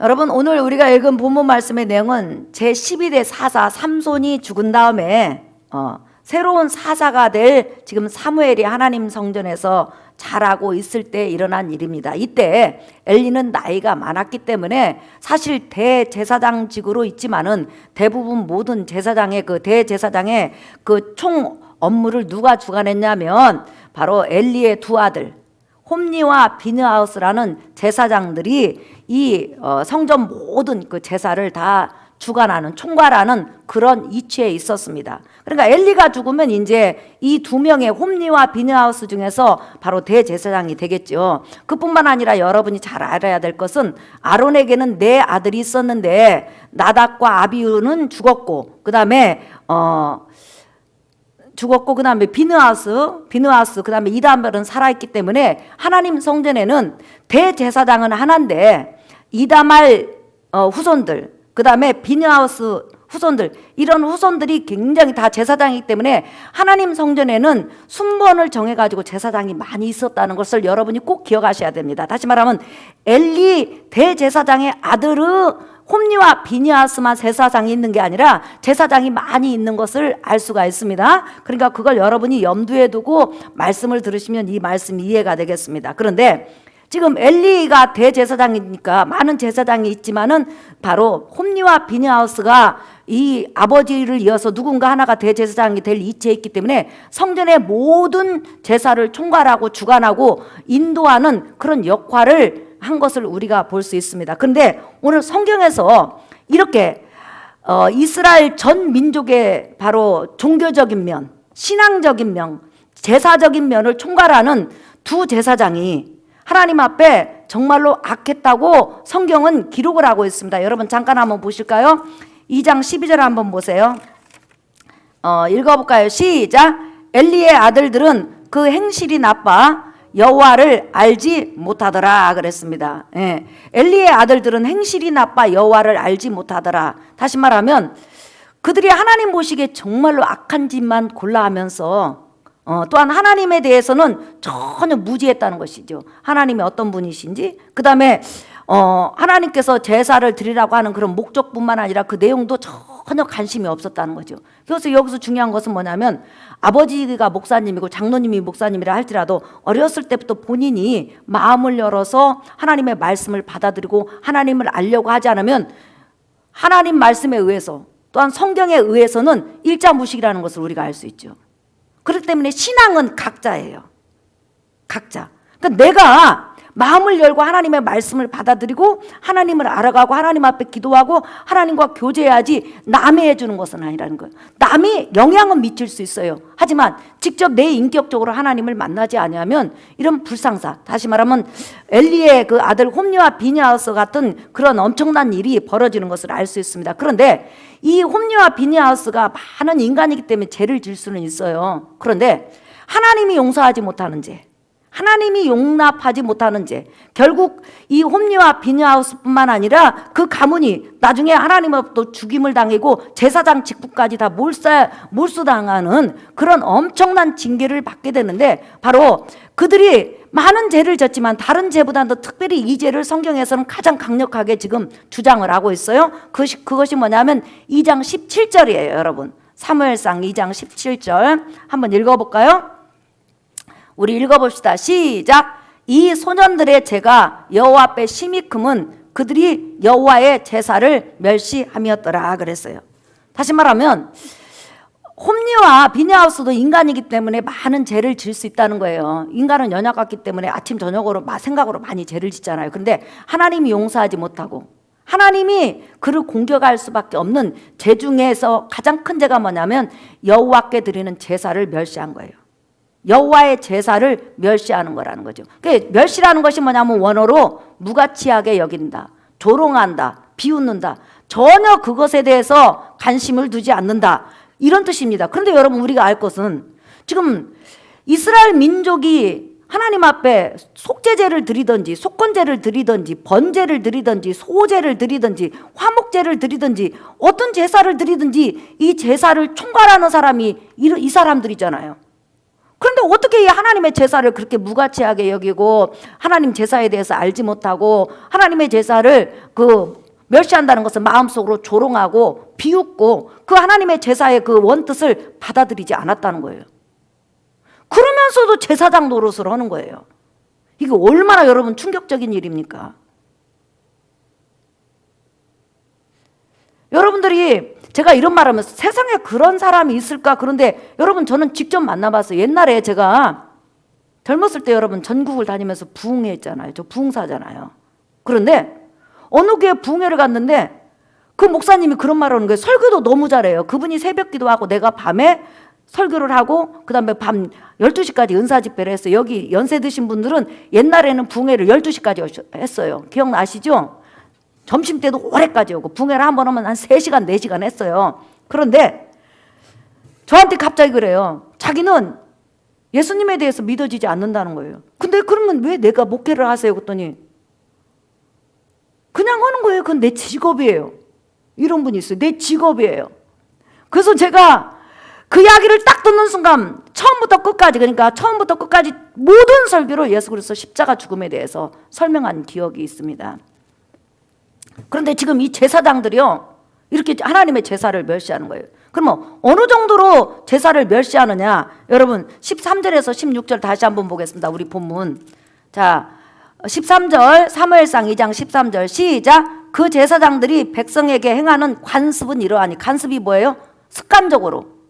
여러분, 오늘 우리가 읽은 본문 말씀의 내용은 제12대 사사 삼손이 죽은 다음에 새로운 사사가 될 지금 사무엘이 하나님 성전에서 자라고 있을 때 일어난 일입니다. 이때 엘리는 나이가 많았기 때문에 사실 대제사장직으로 있지만은 대부분 모든 제사장의 대제사장의 총 업무를 누가 주관했냐면 바로 엘리의 두 아들 홈니와 비느하우스라는 제사장들이 이 성전 모든 제사를 다 주관하는 총괄하는 그런 위치에 있었습니다. 그러니까 엘리가 죽으면 이제 이 두 명의 홈니와 비느하우스 중에서 바로 대제사장이 되겠죠. 그뿐만 아니라 여러분이 잘 알아야 될 것은 아론에게는 네 아들이 있었는데 나답과 아비후는 죽었고 그다음에 비느하우스 그다음에 이다말은 살아있기 때문에 하나님 성전에는 대제사장은 하나인데 이다말 후손들 그다음에 비느하우스 후손들 이런 후손들이 굉장히 다 제사장이기 때문에 하나님 성전에는 순번을 정해가지고 제사장이 많이 있었다는 것을 여러분이 꼭 기억하셔야 됩니다. 다시 말하면 엘리 대제사장의 아들의 홈니와 비느하우스만 제사장이 있는 게 아니라 제사장이 많이 있는 것을 알 수가 있습니다. 그러니까 그걸 여러분이 염두에 두고 말씀을 들으시면 이 말씀이 이해가 되겠습니다. 그런데 지금 엘리가 대제사장이니까 많은 제사장이 있지만은 바로 홈니와 비느하우스가 이 아버지를 이어서 누군가 하나가 대제사장이 될 위치에 있기 때문에 성전의 모든 제사를 총괄하고 주관하고 인도하는 그런 역할을 한 것을 우리가 볼 수 있습니다. 그런데 오늘 성경에서 이렇게 이스라엘 전 민족의 바로 종교적인 면, 신앙적인 면, 제사적인 면을 총괄하는 두 제사장이 하나님 앞에 정말로 악했다고 성경은 기록을 하고 있습니다. 여러분 잠깐 한번 보실까요? 2장 12절 한번 보세요. 읽어볼까요? 시작. 엘리의 아들들은 그 행실이 나빠 여호와를 알지 못하더라 그랬습니다. 예. 엘리의 아들들은 행실이 나빠 여호와를 알지 못하더라. 다시 말하면 그들이 하나님 보시기에 정말로 악한 짓만 골라 하면서 또한 하나님에 대해서는 전혀 무지했다는 것이죠. 하나님이 어떤 분이신지 그 다음에 하나님께서 제사를 드리라고 하는 그런 목적뿐만 아니라 그 내용도 전혀 관심이 없었다는 거죠. 그래서 여기서 중요한 것은 뭐냐면 아버지가 목사님이고 장로님이 목사님이라 할지라도 어렸을 때부터 본인이 마음을 열어서 하나님의 말씀을 받아들이고 하나님을 알려고 하지 않으면 하나님 말씀에 의해서 또한 성경에 의해서는 일자무식이라는 것을 우리가 알 수 있죠. 그렇기 때문에 신앙은 각자예요. 각자. 그러니까 내가 마음을 열고 하나님의 말씀을 받아들이고 하나님을 알아가고 하나님 앞에 기도하고 하나님과 교제해야지 남이 해주는 것은 아니라는 거예요. 남이 영향은 미칠 수 있어요. 하지만 직접 내 인격적으로 하나님을 만나지 않으면 이런 불상사, 다시 말하면 엘리의 그 아들 홈니와 비느하우스 같은 그런 엄청난 일이 벌어지는 것을 알 수 있습니다. 그런데 이 홈니와 비느하우스가 많은 인간이기 때문에 죄를 질 수는 있어요. 그런데 하나님이 용서하지 못하는 죄, 하나님이 용납하지 못하는 죄, 결국 이 홈니와 비느하우스뿐만 아니라 그 가문이 나중에 하나님으로부터 죽임을 당하고 제사장 직분까지 다 몰수당하는 그런 엄청난 징계를 받게 되는데 바로 그들이 많은 죄를 졌지만 다른 죄보다도 특별히 이 죄를 성경에서는 가장 강력하게 지금 주장을 하고 있어요. 그것이 뭐냐면 2장 17절이에요. 여러분 사무엘상 2장 17절 한번 읽어볼까요? 우리 읽어봅시다. 시작. 이 소년들의 죄가 여호와 앞에 심히 크면 그들이 여호와의 제사를 멸시함이었더라 그랬어요. 다시 말하면 홈니와 비느하우스도 인간이기 때문에 많은 죄를 질 수 있다는 거예요. 인간은 연약하기 때문에 아침 저녁으로 생각으로 많이 죄를 짓잖아요. 그런데 하나님이 용서하지 못하고 하나님이 그를 공격할 수밖에 없는 죄 중에서 가장 큰 죄가 뭐냐면 여호와께 드리는 제사를 멸시한 거예요. 여호와의 제사를 멸시하는 거라는 거죠. 멸시라는 것이 뭐냐면 원어로 무가치하게 여긴다, 조롱한다, 비웃는다, 전혀 그것에 대해서 관심을 두지 않는다, 이런 뜻입니다. 그런데 여러분 우리가 알 것은 지금 이스라엘 민족이 하나님 앞에 속죄제를 드리든지 속건제를 드리든지 번제를 드리든지 소제를 드리든지 화목제를 드리든지 어떤 제사를 드리든지 이 제사를 총괄하는 사람이 이 사람들이잖아요. 그런데 근데 어떻게 이 하나님의 제사를 그렇게 무가치하게 여기고 하나님 제사에 대해서 알지 못하고 하나님의 제사를 멸시한다는 것은 마음속으로 조롱하고 비웃고 그 하나님의 제사의 그 원뜻을 받아들이지 않았다는 거예요. 그러면서도 제사장 노릇을 하는 거예요. 이게 얼마나 여러분 충격적인 일입니까? 여러분들이 제가 이런 말 하면서 세상에 그런 사람이 있을까? 그런데 여러분 저는 직접 만나봤어요. 옛날에 제가 젊었을 때 여러분 전국을 다니면서 부흥회했잖아요. 저 부흥사잖아요. 그런데 어느 교회 부흥회를 갔는데 그 목사님이 그런 말을 하는 거예요. 설교도 너무 잘해요. 그분이 새벽 기도하고 내가 밤에 설교를 하고 그 다음에 밤 12시까지 은사 집회를 했어요. 여기 연세 드신 분들은 옛날에는 부흥회를 12시까지 했어요. 기억나시죠? 점심때도 오래까지 오고 부흥회를 한 번 하면 한 3시간 4시간 했어요. 그런데 저한테 갑자기 그래요. 자기는 예수님에 대해서 믿어지지 않는다는 거예요. 근데 그러면 왜 내가 목회를 하세요? 그랬더니 그냥 하는 거예요. 그건 내 직업이에요. 이런 분이 있어요. 내 직업이에요. 그래서 제가 그 이야기를 딱 듣는 순간 처음부터 끝까지, 그러니까 처음부터 끝까지 모든 설교로 예수 그리스도 십자가 죽음에 대해서 설명한 기억이 있습니다. 그런데 지금 이 제사장들이요, 이렇게 하나님의 제사를 멸시하는 거예요. 그러면 어느 정도로 제사를 멸시하느냐? 여러분 13절에서 16절 다시 한번 보겠습니다. 우리 본문. 자, 13절 사무엘상 2장 13절 시작. 그 제사장들이 백성에게 행하는 관습은 이러하니. 관습이 뭐예요? 습관적으로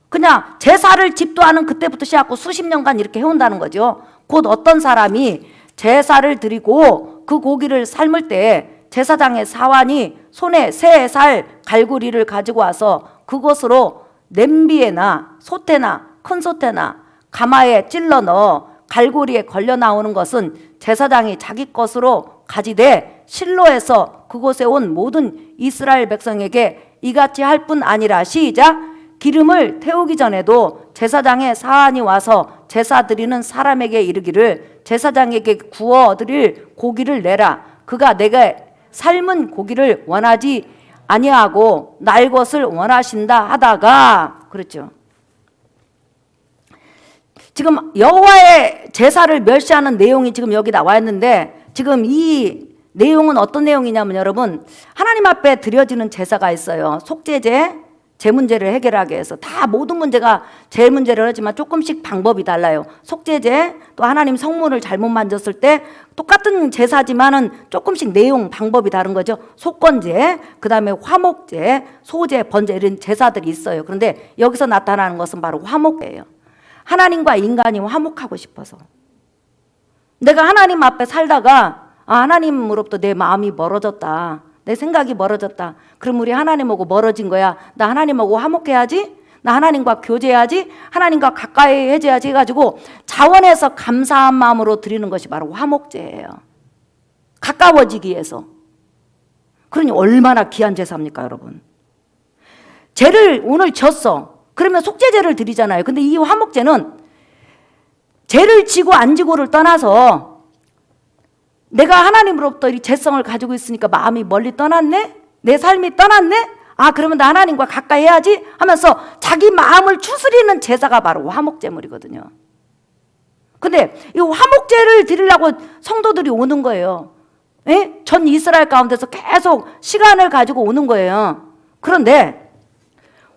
그냥 제사를 집도하는 그때부터 시작하고 수십 년간 이렇게 해온다는 거죠. 곧 어떤 사람이 제사를 드리고 그 고기를 삶을 때 제사장의 사환이 손에 3살 갈고리를 가지고 와서 그것으로 냄비에나 솥에나 큰 솥에나 가마에 찔러 넣어 갈고리에 걸려 나오는 것은 제사장이 자기 것으로 가지되 실로에서 그곳에 온 모든 이스라엘 백성에게 이같이 할 뿐 아니라 시작. 기름을 태우기 전에도 제사장의 사환이 와서 제사 드리는 사람에게 이르기를 제사장에게 구워 드릴 고기를 내라. 그가 내가 삶은 고기를 원하지 아니하고 날 것을 원하신다 하다가, 그렇죠. 지금 여호와의 제사를 멸시하는 내용이 지금 여기 나와 있는데, 지금 이 내용은 어떤 내용이냐면 여러분, 하나님 앞에 드려지는 제사가 있어요. 속죄제, 제 문제를 해결하기 위해서. 다 모든 문제가 제 문제를 하지만 조금씩 방법이 달라요. 속죄제, 또 하나님 성문을 잘못 만졌을 때 똑같은 제사지만은 조금씩 내용, 방법이 다른 거죠. 속건제, 그 다음에 화목제, 소제, 번제 이런 제사들이 있어요. 그런데 여기서 나타나는 것은 바로 화목제예요. 하나님과 인간이 화목하고 싶어서. 내가 하나님 앞에 살다가 하나님으로부터 내 마음이 멀어졌다. 내 생각이 멀어졌다. 그럼 우리 하나님하고 멀어진 거야. 나 하나님하고 화목해야지. 나 하나님과 교제해야지. 하나님과 가까이 해줘야지 해가지고 자원해서 감사한 마음으로 드리는 것이 바로 화목제예요. 가까워지기 위해서. 그러니 얼마나 귀한 제사입니까, 여러분? 죄를 오늘 졌어. 그러면 속죄제를 드리잖아요. 근데 이 화목제는 죄를 지고 안 지고를 떠나서 내가 하나님으로부터 이 죄성을 가지고 있으니까 마음이 멀리 떠났네? 내 삶이 떠났네? 그러면 나 하나님과 가까이 해야지 하면서 자기 마음을 추스리는 제사가 바로 화목제물이거든요. 근데 이 화목제를 드리려고 성도들이 오는 거예요. 예? 전 이스라엘 가운데서 계속 시간을 가지고 오는 거예요. 그런데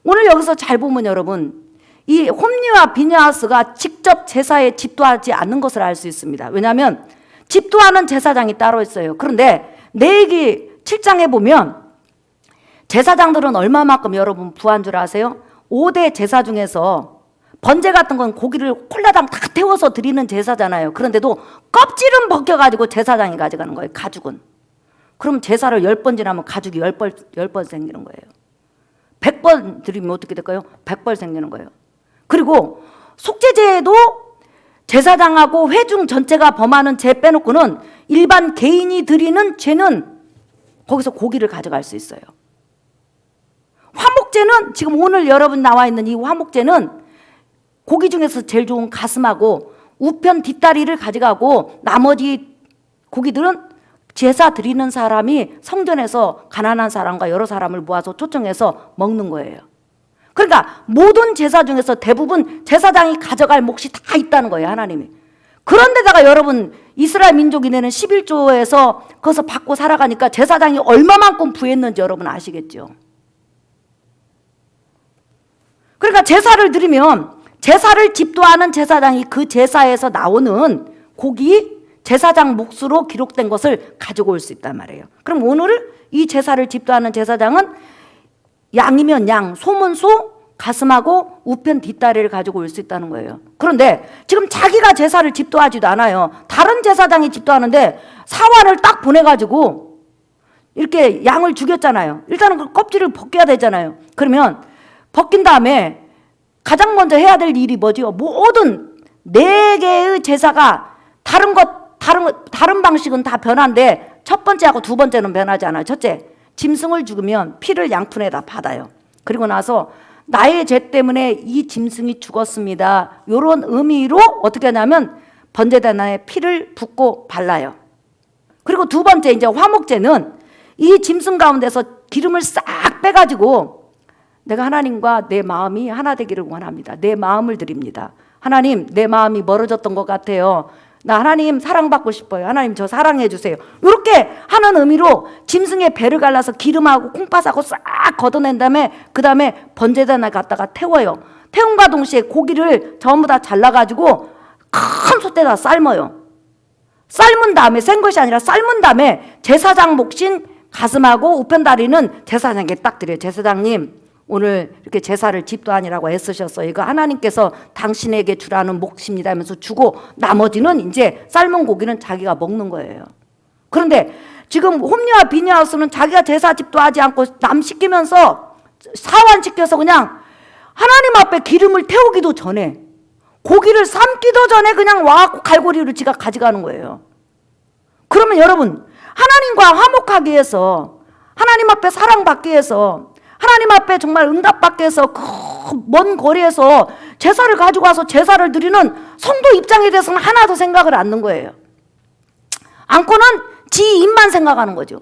오늘 여기서 잘 보면 여러분, 이 홈리와 비느하스가 직접 제사에 집도하지 않는 것을 알 수 있습니다. 왜냐하면 집도하는 제사장이 따로 있어요. 그런데 레위기 7장에 보면 제사장들은 얼마만큼 여러분 부한 줄 아세요? 5대 제사 중에서 번제 같은 건 고기를 콜라당 다 태워서 드리는 제사잖아요. 그런데도 껍질은 벗겨가지고 제사장이 가져가는 거예요. 가죽은. 그럼 제사를 10번 지나면 가죽이 10번 생기는 거예요. 100번 드리면 어떻게 될까요? 100벌 생기는 거예요. 그리고 속죄제에도 제사장하고 회중 전체가 범하는 죄 빼놓고는 일반 개인이 드리는 죄는 거기서 고기를 가져갈 수 있어요. 화목제는 지금 오늘 여러분 나와 있는 이 화목제는 고기 중에서 제일 좋은 가슴하고 우편 뒷다리를 가져가고 나머지 고기들은 제사 드리는 사람이 성전에서 가난한 사람과 여러 사람을 모아서 초청해서 먹는 거예요. 그러니까 모든 제사 중에서 대부분 제사장이 가져갈 몫이 다 있다는 거예요, 하나님이. 그런데다가 여러분 이스라엘 민족이 내는 11조에서 거기서 받고 살아가니까 제사장이 얼마만큼 부했는지 여러분 아시겠죠? 그러니까 제사를 드리면 제사를 집도하는 제사장이 그 제사에서 나오는 고기 제사장 몫으로 기록된 것을 가지고 올 수 있단 말이에요. 그럼 오늘 이 제사를 집도하는 제사장은 양이면 양, 소면 소, 가슴하고 우편 뒷다리를 가지고 올 수 있다는 거예요. 그런데 지금 자기가 제사를 집도하지도 않아요. 다른 제사장이 집도하는데 사환을 딱 보내가지고 이렇게 양을 죽였잖아요. 일단은 그 껍질을 벗겨야 되잖아요. 그러면 벗긴 다음에 가장 먼저 해야 될 일이 뭐지요? 모든 4개의 제사가 다른 방식은 다 변한데 첫 번째하고 두 번째는 변하지 않아요. 첫째, 짐승을 죽으면 피를 양푼에다 받아요. 그리고 나서 나의 죄 때문에 이 짐승이 죽었습니다. 이런 의미로 어떻게 하냐면 번제단에 피를 붓고 발라요. 그리고 두 번째 이제 화목제는 이 짐승 가운데서 기름을 싹 빼가지고 내가 하나님과 내 마음이 하나 되기를 원합니다. 내 마음을 드립니다. 하나님, 내 마음이 멀어졌던 것 같아요. 나 하나님 사랑받고 싶어요. 하나님 저 사랑해 주세요. 이렇게 하는 의미로 짐승의 배를 갈라서 기름하고 콩팥하고 싹 걷어낸 다음에 그 다음에 번제단에 갖다가 태워요. 태움과 동시에 고기를 전부 다 잘라가지고 큰 솥에다 삶아요. 삶은 다음에 센 것이 아니라 삶은 다음에 제사장 몫인 가슴하고 우편다리는 제사장에게 딱 드려요. 제사장님 오늘 이렇게 제사를 집도하니라고 애쓰셨어요. 이거 하나님께서 당신에게 주라는 몫입니다 하면서 주고 나머지는 이제 삶은 고기는 자기가 먹는 거예요. 그런데 지금 홈리와 비니하우스는 자기가 제사 집도하지 않고 남 시키면서 사환시켜서 그냥 하나님 앞에 기름을 태우기도 전에 고기를 삶기도 전에 그냥 와갖고 갈고리로 지가 가져가는 거예요. 그러면 여러분 하나님과 화목하기 위해서 하나님 앞에 사랑받기 위해서 하나님 앞에 정말 응답받기 위해서 그 먼 거리에서 제사를 가지고 와서 제사를 드리는 성도 입장에 대해서는 하나도 생각을 안 하는 거예요. 않고는 지 입만 생각하는 거죠.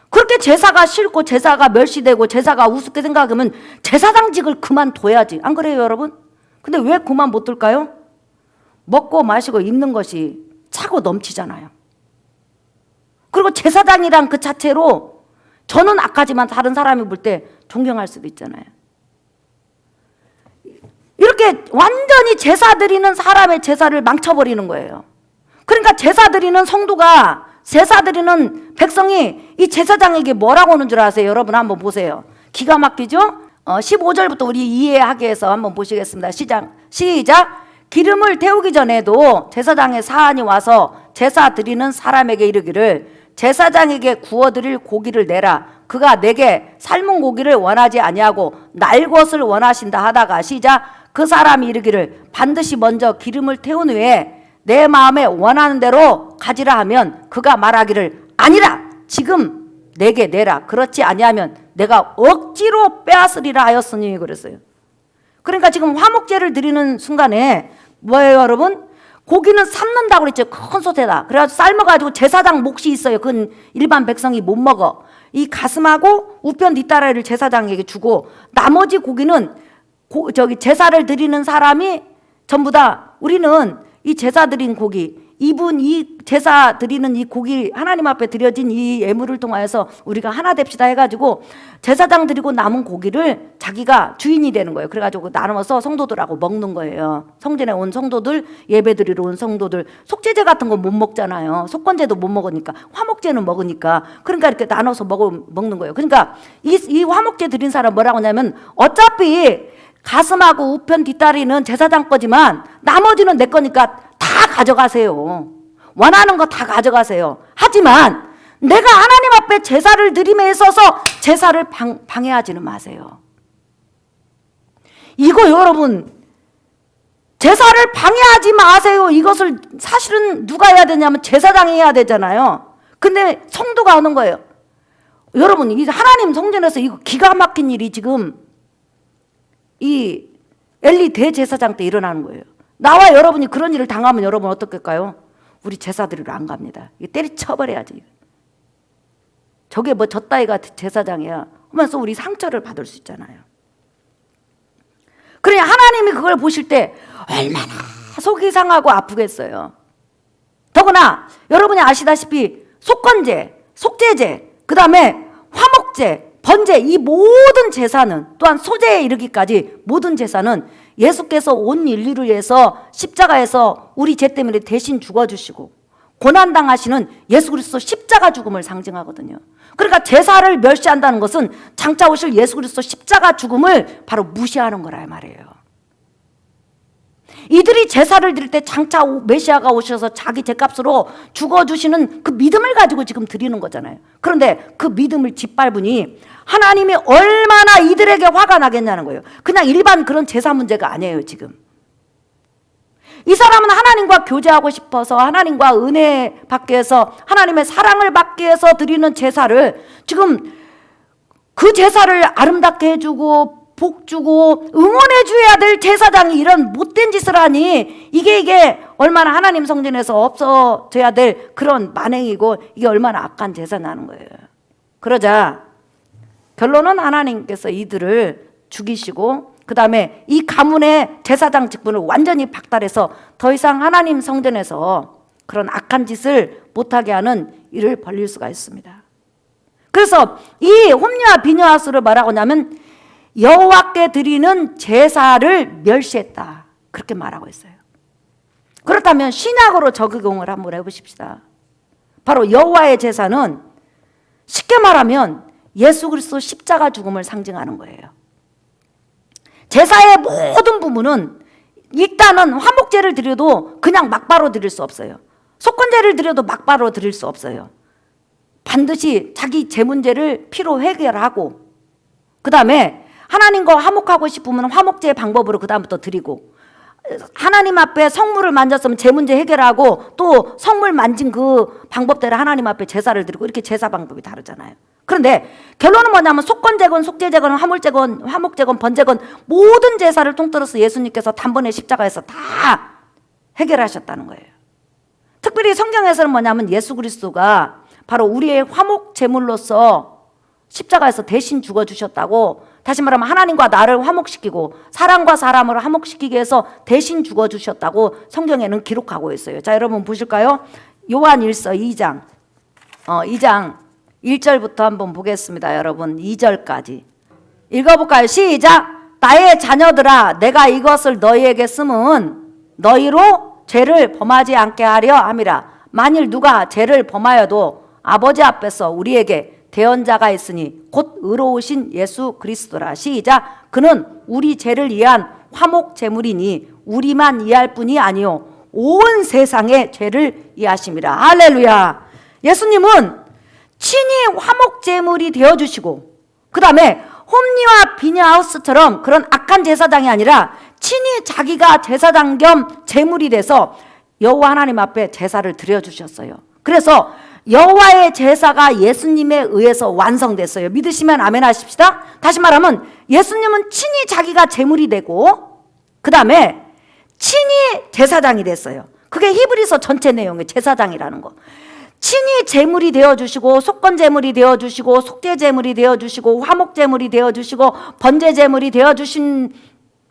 그렇게 제사가 싫고 제사가 멸시되고 제사가 우습게 생각하면 제사장직을 그만둬야지. 안 그래요 여러분? 근데 왜 그만 못 둘까요? 먹고 마시고 입는 것이 차고 넘치잖아요. 그리고 제사장이란 그 자체로 저는 악하지만 다른 사람이 볼 때 존경할 수도 있잖아요. 이렇게 완전히 제사 드리는 사람의 제사를 망쳐버리는 거예요. 그러니까 제사 드리는 성도가 제사 드리는 백성이 이 제사장에게 뭐라고 하는 줄 아세요? 여러분 한번 보세요. 기가 막히죠? 15절부터 우리 이해하게 해서 한번 보시겠습니다. 시작. 기름을 태우기 전에도 제사장의 사환이 와서 제사 드리는 사람에게 이르기를 제사장에게 구워드릴 고기를 내라. 그가 내게 삶은 고기를 원하지 아니하고 날 것을 원하신다 하다가 시작. 그 사람이 이르기를 반드시 먼저 기름을 태운 후에 내 마음에 원하는 대로 가지라 하면 그가 말하기를 아니라 지금 내게 내라. 그렇지 아니하면 내가 억지로 빼앗으리라 하였으니 그랬어요. 그러니까 지금 화목제를 드리는 순간에 뭐예요 여러분? 고기는 삶는다고 그랬죠. 큰 솥에다. 그래가지고 삶아가지고 제사장 몫이 있어요. 그건 일반 백성이 못 먹어. 이 가슴하고 우편 뒷다리를 제사장에게 주고 나머지 고기는 제사를 드리는 사람이 전부 다 우리는 이 제사 드린 고기 이 제사 드리는 이 고기 하나님 앞에 드려진 이 예물을 통하여서 우리가 하나 됩시다 해가지고 제사장 드리고 남은 고기를 자기가 주인이 되는 거예요. 그래가지고 나눠서 성도들하고 먹는 거예요. 성전에 온 성도들, 예배 드리러 온 성도들. 속죄제 같은 거 못 먹잖아요. 속건제도 못 먹으니까 화목제는 먹으니까 그러니까 이렇게 나눠서 먹는 거예요. 그러니까 이 화목제 드린 사람 뭐라고 하냐면 어차피 가슴하고 우편 뒷다리는 제사장 거지만 나머지는 내 거니까 다 가져가세요. 원하는 거 다 가져가세요. 하지만 내가 하나님 앞에 제사를 드림에 있어서 제사를 방해하지는 마세요. 이거 여러분 제사를 방해하지 마세요. 이것을 사실은 누가 해야 되냐면 제사장이 해야 되잖아요. 근데 성도가 하는 거예요. 여러분 이 하나님 성전에서 이거 기가 막힌 일이 지금 이 엘리 대제사장 때 일어나는 거예요. 나와 여러분이 그런 일을 당하면 여러분 어떻게할까요? 우리 제사 드리러 안 갑니다. 이거 때려쳐버려야지. 저게 뭐 저 따위가 제사장이야 하면서 우리 상처를 받을 수 있잖아요. 그러니 하나님이 그걸 보실 때 얼마나 속이 상하고 아프겠어요. 더구나 여러분이 아시다시피 속건제, 속죄제, 그 다음에 화목제, 번제, 이 모든 제사는, 또한 소제에 이르기까지 모든 제사는 예수께서 온 인류를 위해서 십자가에서 우리 죄 때문에 대신 죽어주시고 고난당하시는 예수 그리스도 십자가 죽음을 상징하거든요. 그러니까 제사를 멸시한다는 것은 장차 오실 예수 그리스도 십자가 죽음을 바로 무시하는 거라 말이에요. 이들이 제사를 드릴 때 장차 메시아가 오셔서 자기 죄값으로 죽어주시는 그 믿음을 가지고 지금 드리는 거잖아요. 그런데 그 믿음을 짓밟으니 하나님이 얼마나 이들에게 화가 나겠냐는 거예요. 그냥 일반 그런 제사 문제가 아니에요. 지금 이 사람은 하나님과 교제하고 싶어서, 하나님과 은혜 받기 위해서, 하나님의 사랑을 받기 위해서 드리는 제사를, 지금 그 제사를 아름답게 해주고 복 주고 응원해 줘야 될 제사장이 이런 못된 짓을 하니 이게 얼마나 하나님 성전에서 없어져야 될 그런 만행이고, 이게 얼마나 악한 제사냐는 거예요. 그러자 결론은 하나님께서 이들을 죽이시고, 그 다음에 이 가문의 제사장 직분을 완전히 박탈해서 더 이상 하나님 성전에서 그런 악한 짓을 못하게 하는 일을 벌릴 수가 있습니다. 그래서 이 홈리와 비느하스를 뭐라고 하냐면 여호와께 드리는 제사를 멸시했다, 그렇게 말하고 있어요. 그렇다면 신약으로 적용을 한번 해보십시다. 바로 여호와의 제사는 쉽게 말하면 예수 그리스도 십자가 죽음을 상징하는 거예요. 제사의 모든 부분은 일단은 화목제를 드려도 그냥 막바로 드릴 수 없어요. 속건제를 드려도 막바로 드릴 수 없어요. 반드시 자기 제 문제를 피로 해결하고, 그 다음에 하나님과 화목하고 싶으면 화목제의 방법으로 그 다음부터 드리고, 하나님 앞에 성물을 만졌으면 제 문제 해결하고 또 성물 만진 그 방법대로 하나님 앞에 제사를 드리고, 이렇게 제사 방법이 다르잖아요. 그런데 결론은 뭐냐면 속건제건 속죄제건 화물제건 화목제건 번제건 모든 제사를 통틀어서 예수님께서 단번에 십자가에서 다 해결하셨다는 거예요. 특별히 성경에서는 뭐냐면 예수 그리스도가 바로 우리의 화목 제물로서 십자가에서 대신 죽어주셨다고, 다시 말하면 하나님과 나를 화목시키고 사람과 사람을 화목시키기 위해서 대신 죽어주셨다고 성경에는 기록하고 있어요. 자, 여러분 보실까요? 요한 1서 2장 1절부터 한번 보겠습니다. 여러분 2절까지 읽어볼까요? 시작! 나의 자녀들아, 내가 이것을 너희에게 쓰면 너희로 죄를 범하지 않게 하려 함이라. 만일 누가 죄를 범하여도 아버지 앞에서 우리에게 대언자가 있으니 곧 의로우신 예수 그리스도라. 시작! 그는 우리 죄를 위한 화목 제물이니 우리만 이해할 뿐이 아니요 온 세상의 죄를 이해하심이라. 할렐루야! 예수님은 친히 화목 제물이 되어주시고, 그 다음에 홈리와 비느하스처럼 그런 악한 제사장이 아니라 친히 자기가 제사장 겸 제물이 돼서 여호와 하나님 앞에 제사를 드려주셨어요. 그래서 여호와의 제사가 예수님에 의해서 완성됐어요. 믿으시면 아멘 하십시다. 다시 말하면 예수님은 친히 자기가 제물이 되고, 그 다음에 친히 제사장이 됐어요. 그게 히브리서 전체 내용의 제사장이라는 거. 친히 제물이 되어주시고, 속건 제물이 되어주시고, 속죄 제물이 되어주시고, 화목 제물이 되어주시고, 번제 제물이 되어주신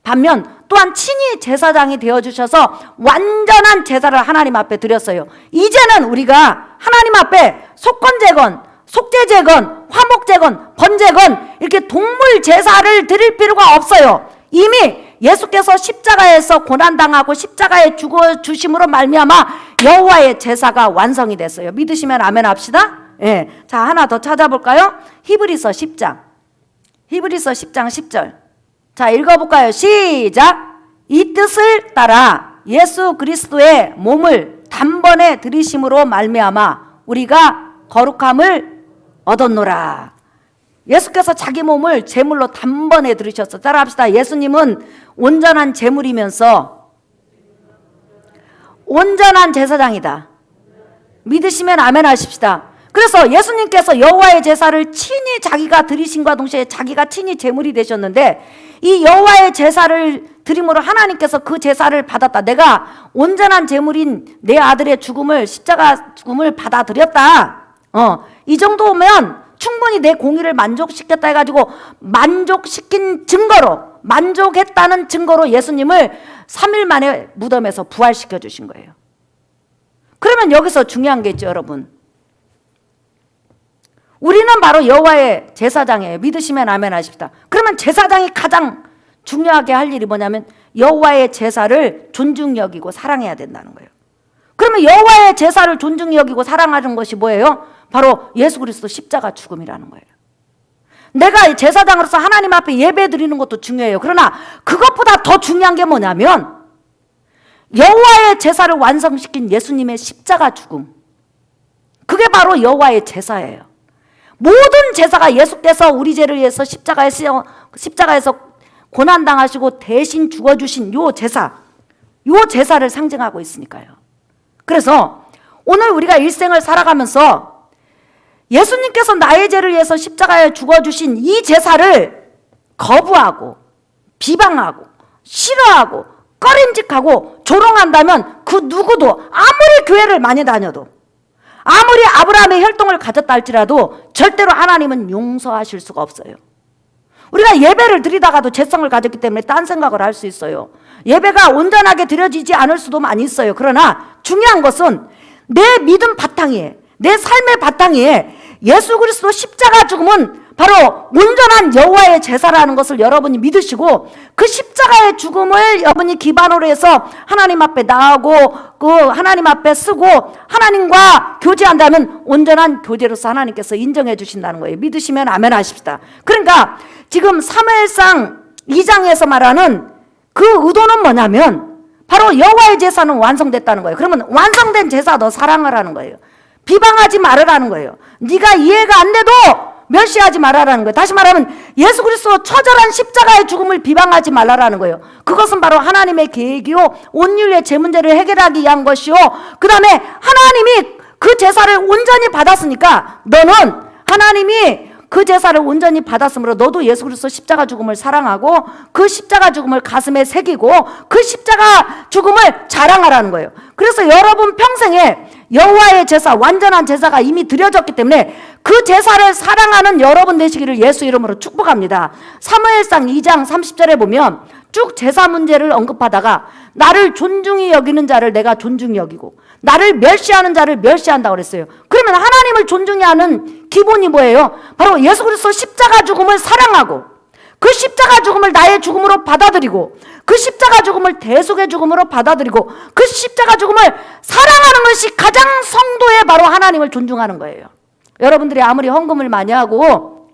반면 또한 친히 제사장이 되어주셔서 완전한 제사를 하나님 앞에 드렸어요. 이제는 우리가 하나님 앞에 속건제건 속죄제건 화목제건 번제건 이렇게 동물 제사를 드릴 필요가 없어요. 이미 예수께서 십자가에서 고난당하고 십자가에 죽어주심으로 말미암아 여호와의 제사가 완성이 됐어요. 믿으시면 아멘 합시다. 예. 자, 하나 더 찾아볼까요? 히브리서 10장 10절. 자, 읽어볼까요? 시작! 이 뜻을 따라 예수 그리스도의 몸을 단번에 들이심으로 말미암아 우리가 거룩함을 얻었노라. 예수께서 자기 몸을 제물로 단번에 들이셨어. 따라합시다. 예수님은 온전한 제물이면서 온전한 제사장이다. 믿으시면 아멘 하십시다. 그래서 예수님께서 여호와의 제사를 친히 자기가 드리심과 동시에 자기가 친히 제물이 되셨는데, 이 여호와의 제사를 드림으로 하나님께서 그 제사를 받았다. 내가 온전한 제물인 내 아들의 죽음을, 십자가 죽음을 받아들였다. 이 정도면 충분히 내 공의를 만족시켰다 해가지고 만족시킨 증거로 만족했다는 증거로 예수님을 3일 만에 무덤에서 부활시켜 주신 거예요. 그러면 여기서 중요한 게 있죠, 여러분. 우리는 바로 여호와의 제사장이에요. 믿으시면 아멘 하십시다. 그러면 제사장이 가장 중요하게 할 일이 뭐냐면 여호와의 제사를 존중히 여기고 사랑해야 된다는 거예요. 그러면 여호와의 제사를 존중히 여기고 사랑하는 것이 뭐예요? 바로 예수 그리스도 십자가 죽음이라는 거예요. 내가 제사장으로서 하나님 앞에 예배 드리는 것도 중요해요. 그러나 그것보다 더 중요한 게 뭐냐면 여호와의 제사를 완성시킨 예수님의 십자가 죽음. 그게 바로 여호와의 제사예요. 모든 제사가 예수께서 우리 죄를 위해서 십자가에서 고난당하시고 대신 죽어주신 요 제사를 상징하고 있으니까요. 그래서 오늘 우리가 일생을 살아가면서 예수님께서 나의 죄를 위해서 십자가에 죽어주신 이 제사를 거부하고 비방하고 싫어하고 꺼림직하고 조롱한다면 그 누구도 아무리 교회를 많이 다녀도 아무리 아브라함의 혈통을 가졌다 할지라도 절대로 하나님은 용서하실 수가 없어요. 우리가 예배를 드리다가도 죄성을 가졌기 때문에 딴 생각을 할 수 있어요. 예배가 온전하게 드려지지 않을 수도 많이 있어요. 그러나 중요한 것은 내 믿음 바탕에, 내 삶의 바탕에 예수 그리스도 십자가 죽음은 바로 온전한 여호와의 제사라는 것을 여러분이 믿으시고 그 십자가의 죽음을 여러분이 기반으로 해서 하나님 앞에 나아가고 그 하나님 앞에 쓰고 하나님과 교제한다면 온전한 교제로서 하나님께서 인정해 주신다는 거예요. 믿으시면 아멘 하십시다. 그러니까 지금 사무엘상 2장에서 말하는 그 의도는 뭐냐면 바로 여호와의 제사는 완성됐다는 거예요. 그러면 완성된 제사 너 사랑하라는 거예요. 비방하지 말으라는 거예요. 네가 이해가 안 돼도 멸시하지 말아라는 거예요. 다시 말하면 예수 그리스도 처절한 십자가의 죽음을 비방하지 말라라는 거예요. 그것은 바로 하나님의 계획이요 온 인류의 죄 문제를 해결하기 위한 것이요 그 다음에 하나님이 그 제사를 온전히 받았으니까 너는 하나님이 그 제사를 온전히 받았으므로 너도 예수 그리스도 십자가 죽음을 사랑하고 그 십자가 죽음을 가슴에 새기고 그 십자가 죽음을 자랑하라는 거예요. 그래서 여러분 평생에 여호와의 제사, 완전한 제사가 이미 드려졌기 때문에 그 제사를 사랑하는 여러분 되시기를 예수 이름으로 축복합니다. 사무엘상 2장 30절에 보면 쭉 제사 문제를 언급하다가 나를 존중히 여기는 자를 내가 존중히 여기고 나를 멸시하는 자를 멸시한다고 그랬어요. 그러면 하나님을 존중히 하는 기본이 뭐예요? 바로 예수 그리스도 십자가 죽음을 사랑하고 그 십자가 죽음을 나의 죽음으로 받아들이고 그 십자가 죽음을 대속의 죽음으로 받아들이고 그 십자가 죽음을 사랑하는 것이 가장 성도의 바로 하나님을 존중하는 거예요. 여러분들이 아무리 헌금을 많이 하고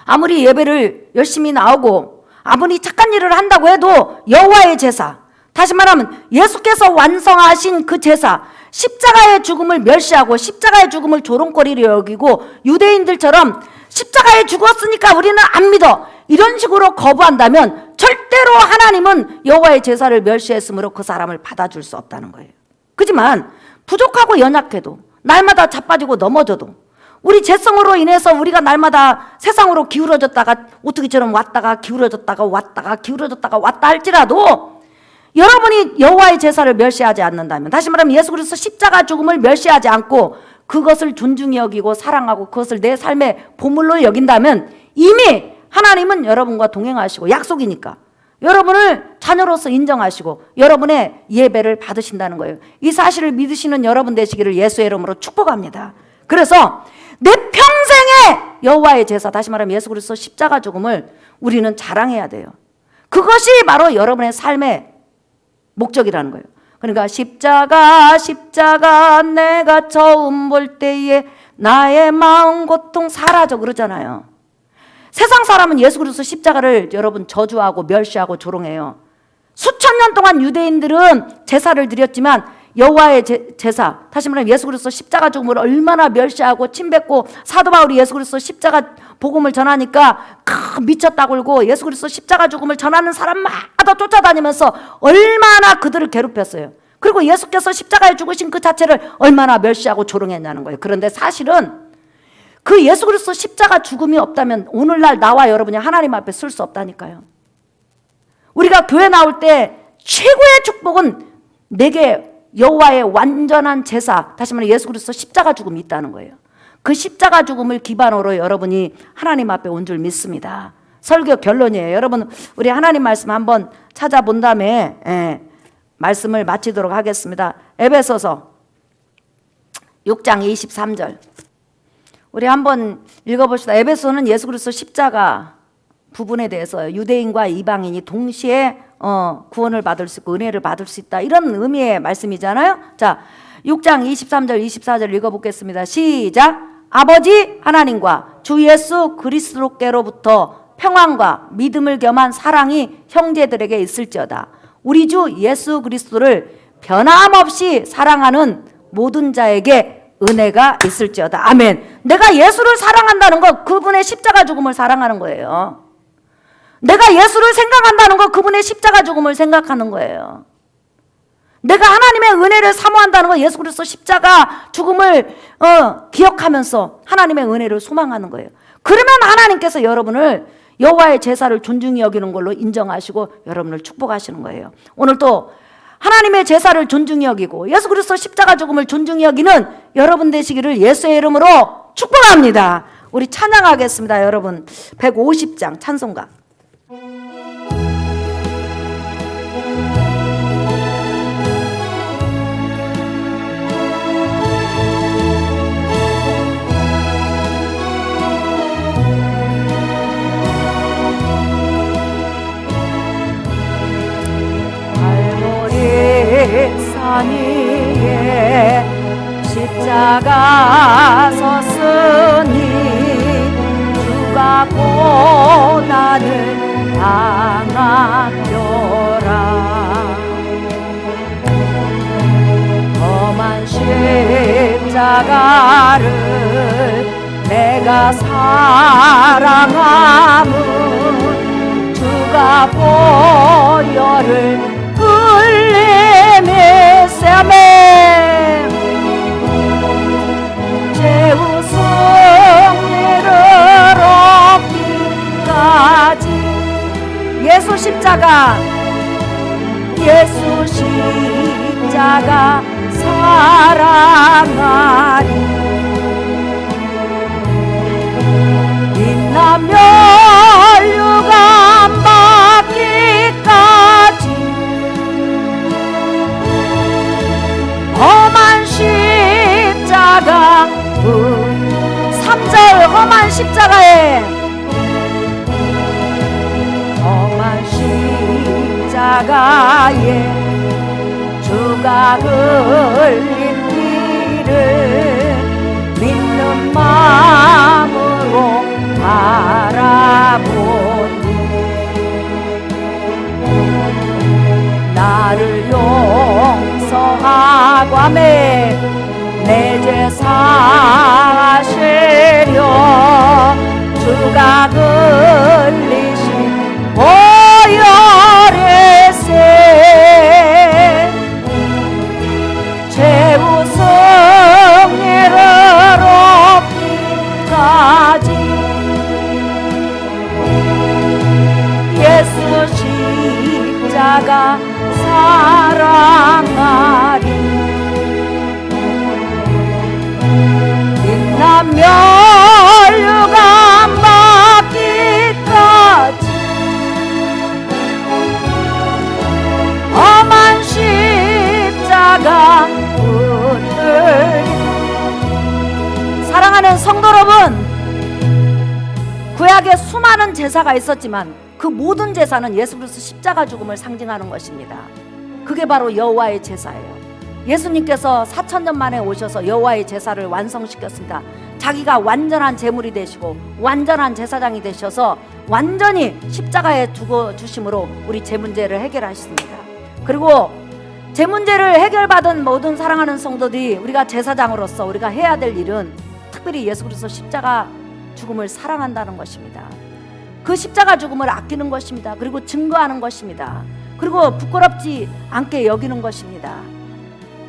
아무리 예배를 열심히 나오고 아무리 착한 일을 한다고 해도 여호와의 제사, 다시 말하면 예수께서 완성하신 그 제사, 십자가의 죽음을 멸시하고 십자가의 죽음을 조롱거리로 여기고 유대인들처럼 십자가에 죽었으니까 우리는 안 믿어 이런 식으로 거부한다면 절대로 하나님은 여호와의 제사를 멸시했으므로 그 사람을 받아줄 수 없다는 거예요. 그렇지만 부족하고 연약해도 날마다 자빠지고 넘어져도 우리 죄성으로 인해서 우리가 날마다 세상으로 기울어졌다가 오뚜기처럼 왔다가 기울어졌다가 왔다 할지라도 여러분이 여호와의 제사를 멸시하지 않는다면, 다시 말하면 예수 그리스도 십자가 죽음을 멸시하지 않고 그것을 존중히 여기고 사랑하고 그것을 내 삶의 보물로 여긴다면 이미 하나님은 여러분과 동행하시고 약속이니까 여러분을 자녀로서 인정하시고 여러분의 예배를 받으신다는 거예요. 이 사실을 믿으시는 여러분 되시기를 예수의 이름으로 축복합니다. 그래서 내 평생에 여호와의 제사, 다시 말하면 예수 그리스도 십자가 죽음을 우리는 자랑해야 돼요. 그것이 바로 여러분의 삶의 목적이라는 거예요. 그러니까 십자가 내가 처음 볼 때에 나의 마음 고통 사라져 그러잖아요. 세상 사람은 예수 그리스도 십자가를 여러분 저주하고 멸시하고 조롱해요. 수천 년 동안 유대인들은 제사를 드렸지만 여호와의 제사, 다시 말하면 예수 그리스도 십자가 죽음을 얼마나 멸시하고 침뱉고 사도 바울이 예수 그리스도 십자가 복음을 전하니까 미쳤다고 울고 예수 그리스도 십자가 죽음을 전하는 사람마다 쫓아다니면서 얼마나 그들을 괴롭혔어요. 그리고 예수께서 십자가에 죽으신 그 자체를 얼마나 멸시하고 조롱했냐는 거예요. 그런데 사실은 그 예수 그리스도 십자가 죽음이 없다면 오늘날 나와 여러분이 하나님 앞에 설 수 없다니까요. 우리가 교회 나올 때 최고의 축복은 내게 여호와의 완전한 제사, 다시 말해 예수 그리스도 십자가 죽음이 있다는 거예요. 그 십자가 죽음을 기반으로 여러분이 하나님 앞에 온 줄 믿습니다. 설교 결론이에요. 여러분 우리 하나님 말씀 한번 찾아본 다음에 말씀을 마치도록 하겠습니다. 에베소서 6장 23절 우리 한번 읽어봅시다. 에베소는 예수 그리스도 십자가 부분에 대해서 유대인과 이방인이 동시에 구원을 받을 수 있고 은혜를 받을 수 있다, 이런 의미의 말씀이잖아요. 자, 6장 23절 24절 읽어보겠습니다. 시작. 아버지 하나님과 주 예수 그리스도께로부터 평안과 믿음을 겸한 사랑이 형제들에게 있을지어다. 우리 주 예수 그리스도를 변함없이 사랑하는 모든 자에게 은혜가 있을지어다. 아멘. 내가 예수를 사랑한다는 거 그분의 십자가 죽음을 사랑하는 거예요. 내가 예수를 생각한다는 거 그분의 십자가 죽음을 생각하는 거예요. 내가 하나님의 은혜를 사모한다는 거 예수 그리스도 십자가 죽음을 기억하면서 하나님의 은혜를 소망하는 거예요. 그러면 하나님께서 여러분을 여호와의 제사를 존중히 여기는 걸로 인정하시고 여러분을 축복하시는 거예요. 오늘 또 하나님의 제사를 존중히 여기고 예수 그리스도 십자가 죽음을 존중히 여기는 여러분 되시기를 예수의 이름으로 축복합니다. 우리 찬양하겠습니다. 여러분 150장 찬송가. 산 위에 십자가 섰으니 주가 고난을 당하여라. 험한 십자가를 내가 사랑함은 주가 보혈을 흘리며 세아멘 최후 승리를 얻기까지 예수 십자가 사랑하리. 빛나며 멸류관 받기까지 험한 십자가 3절 험한 십자가에 험한 십자가에 주가 흘린 피를 믿는 마음으로 바라보니 나를 용서하고 하매 내 죄 사하시려 주가 흘리신 보혈의 새 최후 승리를 얻기까지 예수 십자가 사랑하리. 빛나 멸류관 받기까지 험한 십자가 붙들리. 사랑하는 성도 여러분, 구약에 수많은 제사가 있었지만 그 모든 제사는 예수 그리스도 십자가 죽음을 상징하는 것입니다. 그게 바로 여호와의 제사예요. 예수님께서 4000년 만에 오셔서 여호와의 제사를 완성시켰습니다. 자기가 완전한 제물이 되시고 완전한 제사장이 되셔서 완전히 십자가에 두고 주심으로 우리 제 문제를 해결하셨습니다. 그리고 제 문제를 해결받은 모든 사랑하는 성도들이 우리가 제사장으로서 우리가 해야 될 일은 특별히 예수 그리스도 십자가 죽음을 사랑한다는 것입니다. 그 십자가 죽음을 아끼는 것입니다. 그리고 증거하는 것입니다. 그리고 부끄럽지 않게 여기는 것입니다.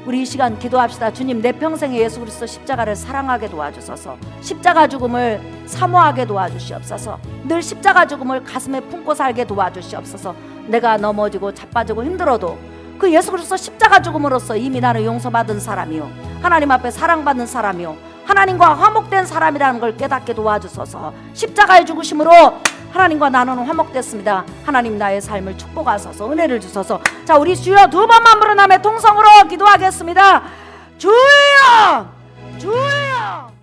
우리 이 시간 기도합시다. 주님, 내 평생에 예수 그리스도 십자가를 사랑하게 도와주소서. 십자가 죽음을 사모하게 도와주시옵소서. 늘 십자가 죽음을 가슴에 품고 살게 도와주시옵소서. 내가 넘어지고 자빠지고 힘들어도 그 예수 그리스도 십자가 죽음으로써 이미 나는 용서받은 사람이요, 하나님 앞에 사랑받는 사람이요, 하나님과 화목된 사람이라는 걸 깨닫게 도와주소서. 십자가의 죽으심으로 하나님과 나는 화목됐습니다. 하나님 나의 삶을 축복하소서. 은혜를 주소서. 자, 우리 주여 두 번만 부른 다음에 통성으로 기도하겠습니다. 주여 주여